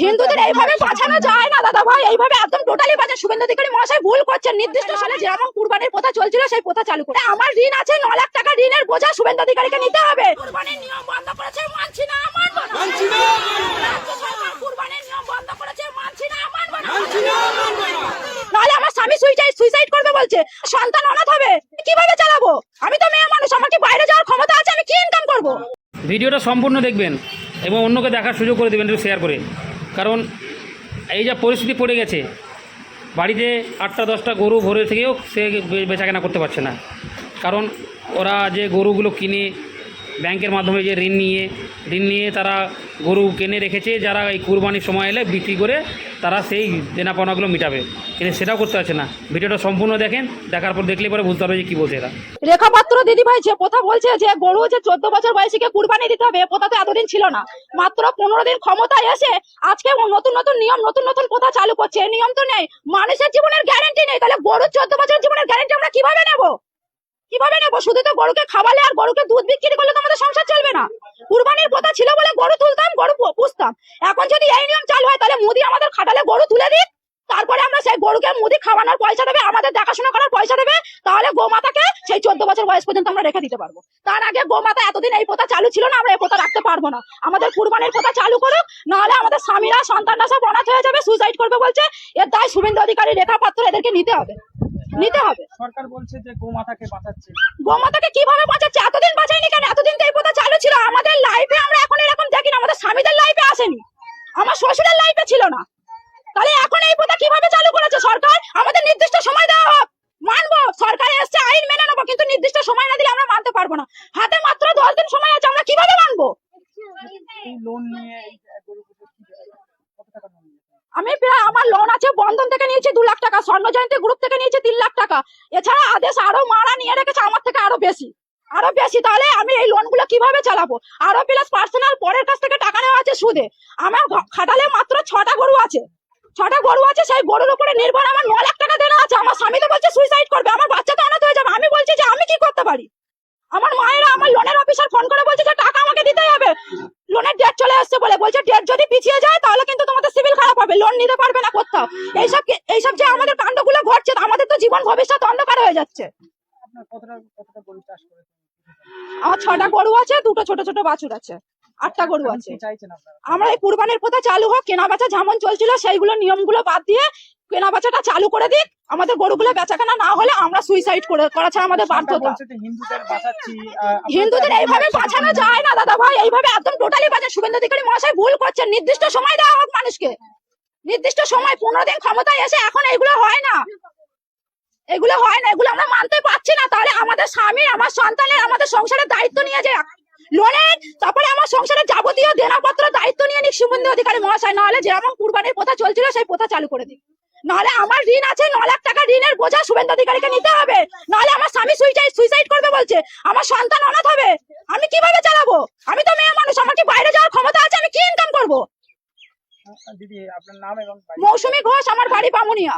হিন্দুদের এইভাবে বাঁচানো যায় না দাদা ভাই, এইভাবে একদম টোটালি বাঁচা। শুভেন্দু অধিকারী মহাশয় ভুল করছেন। নির্দিষ্ট সালে যেমন কুরবানির প্রথা চলছিল সেই প্রথা চালু করে। আমার ঋণ আছে 9 লাখ টাকা, ঋণের বোঝা শুভেন্দু অধিকারীকে নিতে হবে। কুরবানির নিয়ম বন্ধ করেছে, মানছি না, মানব না। মানছি না, রাজ্য সরকার কুরবানির নিয়ম বন্ধ করেছে, মানছি না, মানব না। মানছি না, মানব না। নাহলে আমার স্বামী সুইসাইড করবে বলছে, সন্তান অনাথ হবে, কিভাবে চালাবো? আমি তো মেয়ে মানুষ, আমার কি বাইরে যাওয়ার ক্ষমতা আছে? আমি কি ইনকাম করব? ভিডিওটা সম্পূর্ণ দেখবেন এবং অন্যকে দেখার সুযোগ করে দেবেন, একটু শেয়ার করে। কারণ এই যা পরিস্থিতি পড়ে গেছে, বাড়িতে 8টা 10টা গরু ভরে থেকেও সে বেচাকেনা করতে পারছে না। কারণ ওরা যে গরুগুলো কিনে ব্যাংকের মাধ্যমে যে ঋণ নিয়ে তারা গরু কিনে রেখেছে, যারা এই কুরবানির সময় এলে বিক্রি করে তারা সেই দেনাপাওনাগুলো মিটাবে, কিন্তু সেটাও করতে পারছে না। ভিডিওটা সম্পূর্ণ দেখেন, দেখার পর দেখলে পরে বুঝতে পারবে যে কী বলছে এরা। রেখা পাত্র দিদি ভাই যে কথা বলছে যে গরু যে 14 বছর বয়সীকে কুরবানি দিতে হবে, প্রথা তো এতদিন ছিল না। মাত্র 15 দিন ক্ষমতায় এসে আজকে নতুন নতুন নিয়ম, নতুন নতুন প্রথা চালু করছে। এই নিয়ম তো নেই, মানুষের জীবনের গ্যারান্টি নেই। তাহলে গরুর 14 বছর জীবনের গ্যারান্টি আমরা কিভাবে নেব? শুধু তো গরুকে খাওয়ালে আর গরুকে দুধ বিক্রি করলে তো আমাদের সংসার চলবে না। কুরবানির প্রথা ছিল বলে গরু তুলতাম, গরু পুষতাম। এখন যদি এই নিয়ম চালু হয়, তাহলে মোদি আমাদের খাটালে গরু তুলে দিক, তারপরে আমরা সেই গরুকে মুদি খাওয়ানোর পয়সা দেবে, আমাদের দেখাশোনা করার পয়সা দেবে। তাহলে গোমাতাকে সেই 14 বছর বয়স পর্যন্ত আমরা রেখে দিতে পারবো। তার আগে গোমাতা এতদিন এই প্রথা চালু ছিল না, আমরা এই প্রথা রাখতে পারবো না। আমাদের কুরবানির প্রথা চালু করুক, নাহলে আমাদের স্বামীরা সন্তানরা সব অনাথ হয়ে যাবে, সুইসাইড করবে বলছে। এর দায় শুভেন্দু অধিকারী, রেখা পাত্র, এদেরকে নিতে হবে। সরকার বলছে যে গোমাতাকে বাঁচাচ্ছে। গোমাতাকে কিভাবে বাঁচাচ্ছে? এতদিন বাঁচায়নি কেন? এতদিন তো এই প্রথা চালু ছিল। আমাদের লাইফে আমরা এখন এরকম দেখি না, আমাদের স্বামীদের লাইফে আসেনি, আমার শ্বশুরের লাইফে ছিল না। তাহলে এখন এই প্রথা কিভাবে চালু করেছে সরকার? আমাদের নির্দিষ্ট সময় দেওয়া হোক, মানবো। সরকার এসছে, আইন মেনে নেবো, কিন্তু নির্দিষ্ট সময় না দিলে আমরা মানতে পারবো না। হাতে মাত্র 10 দিন সময় আছে, আমরা কিভাবে মানবো? লোন নিয়ে কত টাকা লোন নিয়েছে? আমি প্রায়, আমার লোন আছে, বন্ধন থেকে নিয়েছি 2 লাখ টাকা, স্বর্ণ জয়ন্তী গ্রুপ থেকে নিয়েছি 3 লাখ টাকা। এছাড়া আদেশ আরো মারা নিয়ে রেখেছে আমার থেকে আরো বেশি। তাহলে আমি এই লোনগুলো কিভাবে চালাবো? আরো প্লাস পার্সোনাল পরের কাছ থেকে টাকা নেওয়া আছে সুদে। আমার খাটালে মাত্র 6টা গরু আছে, সেই গরুর উপরে নির্ভর আমার 9 লাখ টাকা দেনা আছে। আমার স্বামী তো বলছে সুইসাইড করবে, আমার বাচ্চা তো অনাথ হয়ে যাবে। আমি বলছি যে আমি কি করতে পারি? আমার মায়েরা, আমার লোনের অফিসার ফোন করে বলছে যে টাকা আমাকে দিতে হবে, লোনের ডেট চলে আসছে বলে। বলছে ডেট যদি পিছিয়ে যায় তাহলে কিন্তু তোমাদের সিভিল খারাপ হবে, লোন নিতে পারবে না কোথাও। এইসব যে আমাদের কাণ্ডগুলো ঘটছে, আমাদের তো জীবন ভবিষ্যৎ অন্ধকার হয়ে যাচ্ছে। আপনার কতটা গরু চাষ করেছেন? আমার 6টা গরু আছে, 2টো ছোট ছোট বাছুর আছে, 8টা গরু আছে। কি চাইছেন আপনারা? আমরা এই কুরবানির প্রথা চালু হোক, কেনা বেচা যেমন চলছিল সেইগুলো নিয়মগুলো বাদ দিয়ে কেনা বেচাটা চালু করে দিক। আমাদের গরুগুলো বেচাকেনা না হলে আমরা সুইসাইড করা ছাড়া আমাদের বাধ্যতা। হিন্দুদের বাঁচাচ্ছি, হিন্দুদের এইভাবে বাঁচানো যায় না দাদা ভাই, এইভাবে একদম টোটালি বাঁচা। শুভেন্দু অধিকারী মহাশয় ভুল করছেন। নির্দিষ্ট সময় দেওয়া হোক মানুষকে, নির্দিষ্ট সময়। 15 দিন ক্ষমতায় এসে এখন এগুলো হয় না, এগুলো আমরা মানতে পারছি না। তাহলে আমাদের স্বামী, আমার সন্তানের, আমাদের সংসারের দায়িত্ব নিয়ে যায় লোনের, তারপরে আমার সংসারের যাবতীয় দেনাপত্র দায়িত্ব নিয়ে নিক শুভেন্দু অধিকারী মহাশয়। নাহলে যেমন কুরবানির প্রথা চলছিল সেই প্রথা চালু করে দিক। নাহলে আমার ঋণ আছে 9 লাখ টাকা, ঋণের বোঝা শুভেন্দু অধিকারীকে নিতে হবে। নাহলে আমার স্বামী সুইসাইড করবে বলছে, আমার সন্তান অনাথ হবে, আমি কিভাবে চালাবো? আমি তো মেয়ে মানুষ, আমার কি বাইরে যাওয়ার ক্ষমতা আছে? আমি কি ইনকাম করবো? দিদি আপনার নাম এবং মৌসুমী ঘোষ, আমার বাড়ি বামুনিয়া।